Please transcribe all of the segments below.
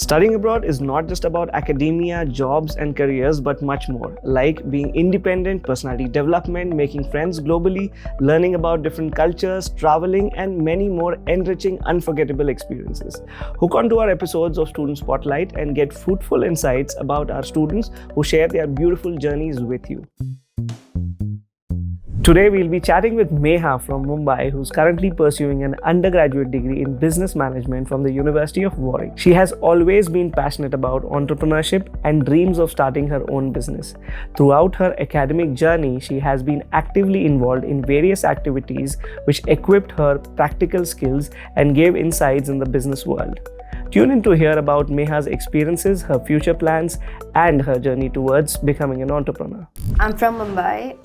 Studying abroad is not just about academia, jobs, and careers, but much more, like being independent, personality development, making friends globally, learning about different cultures, traveling, and many more enriching, unforgettable experiences. Hook on to our episodes of Student Spotlight and get fruitful insights about our students who share their beautiful journeys with you. Today, we'll be chatting with Meha from Mumbai, who's currently pursuing an undergraduate degree in business management from the University of Warwick. She has always been passionate about entrepreneurship and dreams of starting her own business. Throughout her academic journey, she has been actively involved in various activities which equipped her practical skills and gave insights in the business world. Tune in to hear about Meha's experiences, her future plans, and her journey towards becoming an entrepreneur. I'm from Mumbai.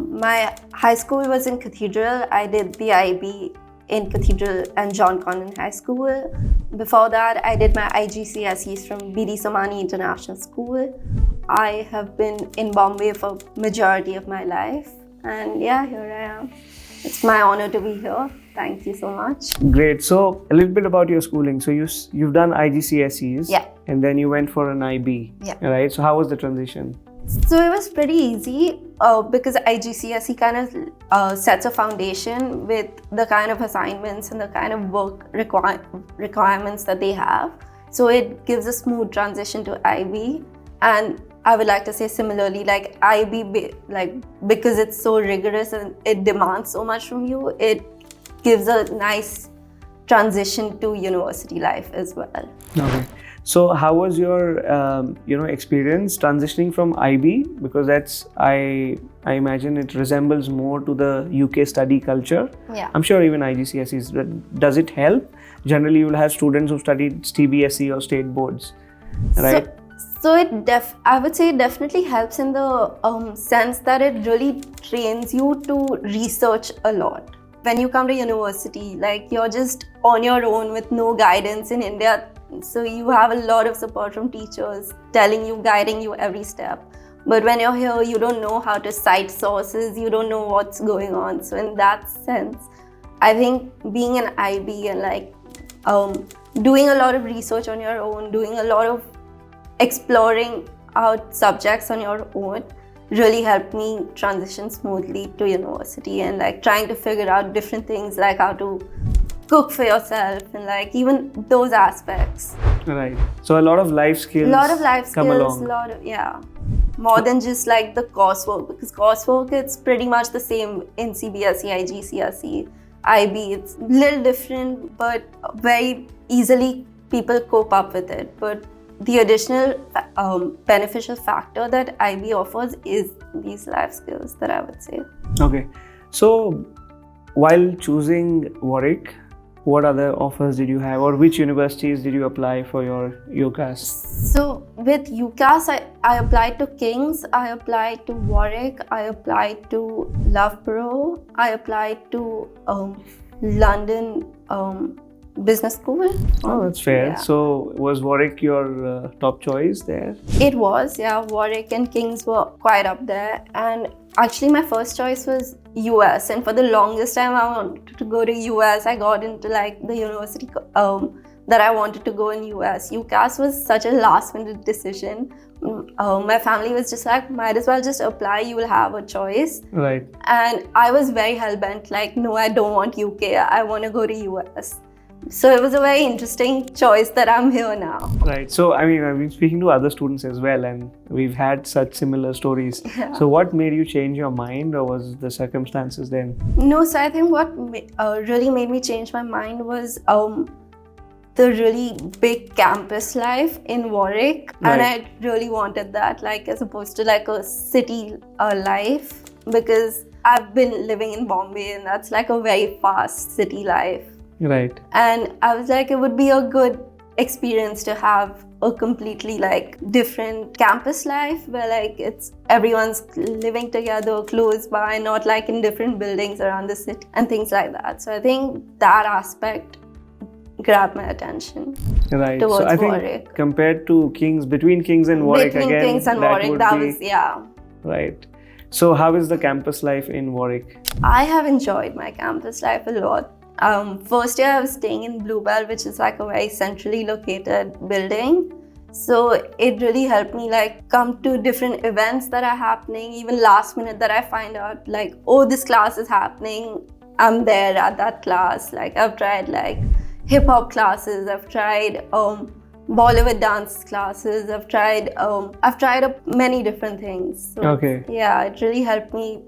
My high school was in Cathedral. I did the IB in Cathedral and John Connon High School. Before that, I did my IGCSEs from BD Somani International School. I have been in Bombay for majority of my life. And yeah, here I am. It's my honor to be here. Thank you so much. Great. So, a little bit about your schooling. So, you've done IGCSEs. Yeah. And then you went for an IB. Yeah. Right. So, how was the transition? So, it was pretty easy because IGCSE kind of sets a foundation with the kind of assignments and the kind of work requirements that they have. So, it gives a smooth transition to IB. And I would like to say similarly, like IB, because it's so rigorous and it demands so much from you, it gives a nice transition to university life as well. Okay. So how was your experience transitioning from IB? Because that's I imagine it resembles more to the UK study culture. Yeah. I'm sure even IGCSEs, does it help? Generally, you will have students who studied CBSE or state boards, right? So I would say it definitely helps in the sense that it really trains you to research a lot. When you come to university, like you're just on your own with no guidance in India. So you have a lot of support from teachers telling you, guiding you every step. But when you're here, you don't know how to cite sources, you don't know what's going on. So in that sense, I think being an IB and doing a lot of research on your own, doing a lot of exploring out subjects on your own really helped me transition smoothly to university and trying to figure out different things like how to cook for yourself and even those aspects. Right. So a lot of life skills. Come along. More than just the coursework, because coursework it's pretty much the same in CBSE, IGCSE, IB. It's a little different, but very easily people cope up with it. But the additional beneficial factor that IB offers is these life skills that I would say. Okay. So while choosing Warwick, what other offers did you have, or which universities did you apply for your UCAS? So with UCAS, I applied to King's, I applied to Warwick, I applied to Loughborough, I applied to London Business School. Oh, that's fair. Yeah. So was Warwick your top choice there? It was, yeah. Warwick and King's were quite up there. And actually my first choice was US. And for the longest time I wanted to go to US. I got into the university that I wanted to go in US. UCAS was such a last minute decision. My family was just might as well just apply, you will have a choice. Right. And I was very hell-bent, no, I don't want UK, I want to go to US. So it was a very interesting choice that I'm here now. Right. So, I've been speaking to other students as well, and we've had such similar stories. Yeah. So, what made you change your mind, or was the circumstances then? No, so I think what really made me change my mind was the really big campus life in Warwick. Right. And I really wanted that, as opposed to a city life, because I've been living in Bombay and that's a very fast city life. Right. And I was it would be a good experience to have a completely different campus life where it's everyone's living together close by, not in different buildings around the city and things like that. So I think that aspect grabbed my attention. Right. Towards so I think Warwick. Compared to between King's and Warwick Between again, King's and Warwick, that was, yeah. Right. So how is the campus life in Warwick? I have enjoyed my campus life a lot. First year I was staying in Bluebell, which is like a very centrally located building. So it really helped me like come to different events that are happening, even last minute that I find out like, oh, this class is happening. I'm there at that class. Like I've tried like hip hop classes, I've tried Bollywood dance classes, I've tried many different things. So, Okay. yeah, it really helped me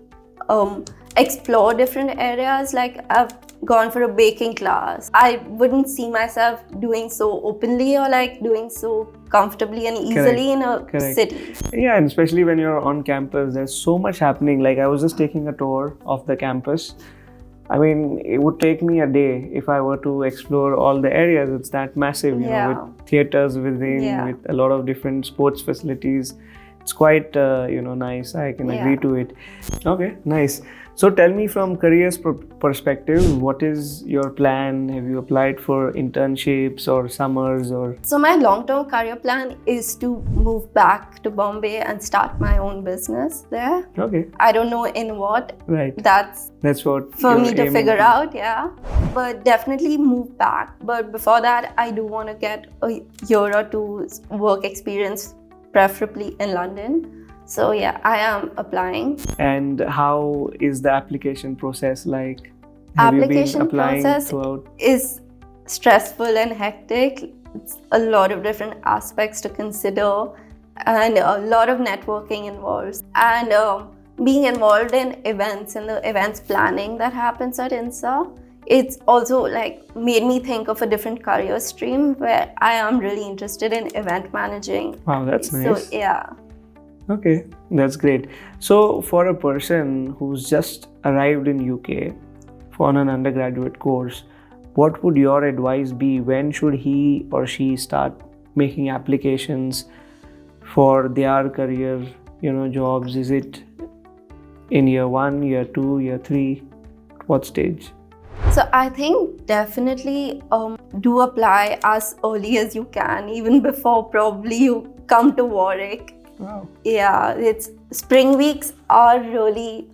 explore different areas. Like I've gone for a baking class. I wouldn't see myself doing so openly or like doing so comfortably and easily in a city. Yeah, and especially when you're on campus, there's so much happening. Like I was just taking a tour of the campus. I mean, it would take me a day if I were to explore all the areas. It's that massive, you know, with theaters within, with a lot of different sports facilities. It's quite, nice. I can agree to it. Okay, nice. So tell me from careers perspective, what is your plan? Have you applied for internships or summers or? So my long-term career plan is to move back to Bombay and start my own business there. Okay. I don't know in what. Right. That's what for me to figure out, yeah. But definitely move back. But before that, I do want to get a year or two's work experience, preferably in London. So yeah, I am applying. And how is the application process like? Have application you been applying process throughout? Is stressful and hectic. It's a lot of different aspects to consider and a lot of networking involved. And being involved in events and the events planning that happens at INSA, it's also like made me think of a different career stream where I am really interested in event managing. Wow, that's nice. So yeah. Okay, that's great. So for a person who's just arrived in UK for an undergraduate course, what would your advice be? When should he or she start making applications for their career, jobs? Is it in year 1, year 2, year 3? What stage? So I think definitely do apply as early as you can, even before probably you come to Warwick. Wow. Yeah, spring weeks are really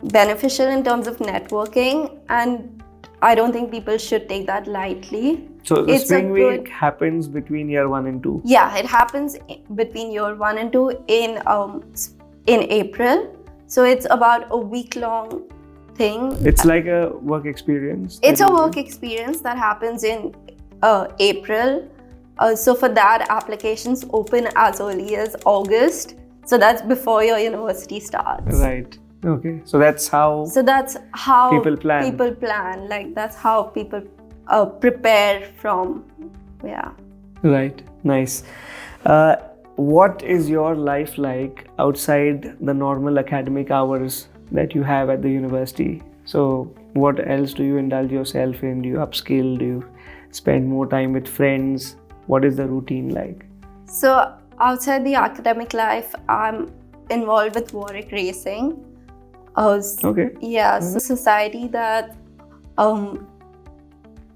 beneficial in terms of networking, and I don't think people should take that lightly. So the spring week happens between year 1 and 2? Yeah, it happens between year 1 and 2 in April. So it's about a week-long thing. It's like a work experience? It's a work experience that happens in April. So for that, applications open as early as August. So that's before your university starts. Right. Okay. So that's how people plan. Like that's how people prepare from. Yeah. Right. Nice. What is your life like outside the normal academic hours that you have at the university? So what else do you indulge yourself in? Do you upskill? Do you spend more time with friends? What is the routine like? So outside the academic life, I'm involved with Warwick Racing. Okay. Yeah, so society that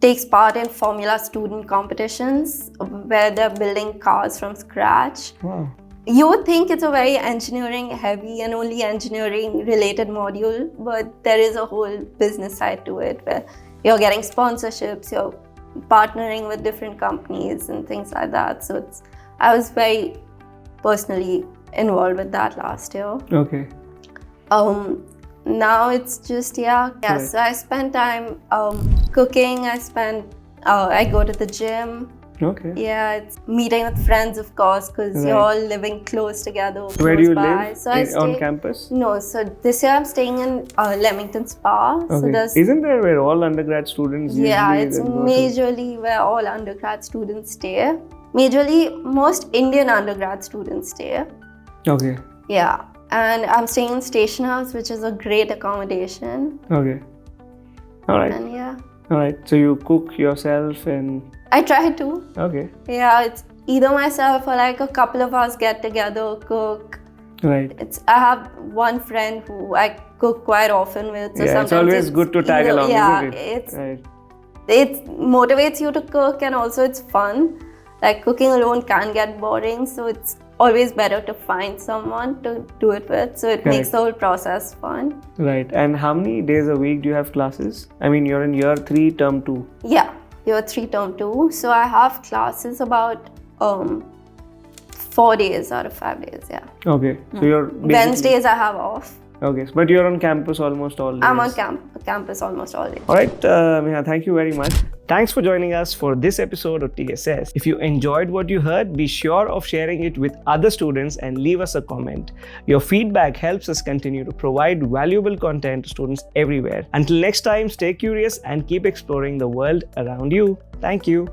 takes part in Formula student competitions where they're building cars from scratch. Wow. You would think it's a very engineering heavy and only engineering related module, but there is a whole business side to it where you're getting sponsorships, you're partnering with different companies and things like that. So I was very personally involved with that last year. Okay. Now it's just Right. So I spend time cooking. I go to the gym. Okay. Yeah, it's meeting with friends, of course, because you're all living close together. Where do you by. live? So On campus? No, so this year I'm staying in Leamington Spa. Okay. So isn't there where all undergrad students usually it's majorly where all undergrad students stay. Majorly, most Indian undergrad students stay. Okay. Yeah, and I'm staying in Station House, which is a great accommodation. Okay. All right. And yeah. All right. So you cook yourself and... I try to. Okay. Yeah, it's either myself or like a couple of us get together, cook. Right. I have one friend who I cook quite often with. So it's always good to tag along, isn't it? It motivates you to cook and also it's fun. Like cooking alone can get boring, so it's always better to find someone to do it with. So it makes the whole process fun. Right. And how many days a week do you have classes? I mean, you're in year 3, term 2. Yeah, year 3, term 2. So I have classes about 4 days out of 5 days, yeah. Okay. So you're Wednesdays I have off. Okay. But you're on campus almost all days. I'm on campus almost all day. All right, Meha, thank you very much. Thanks for joining us for this episode of TSS. If you enjoyed what you heard, be sure of sharing it with other students and leave us a comment. Your feedback helps us continue to provide valuable content to students everywhere. Until next time, stay curious and keep exploring the world around you. Thank you.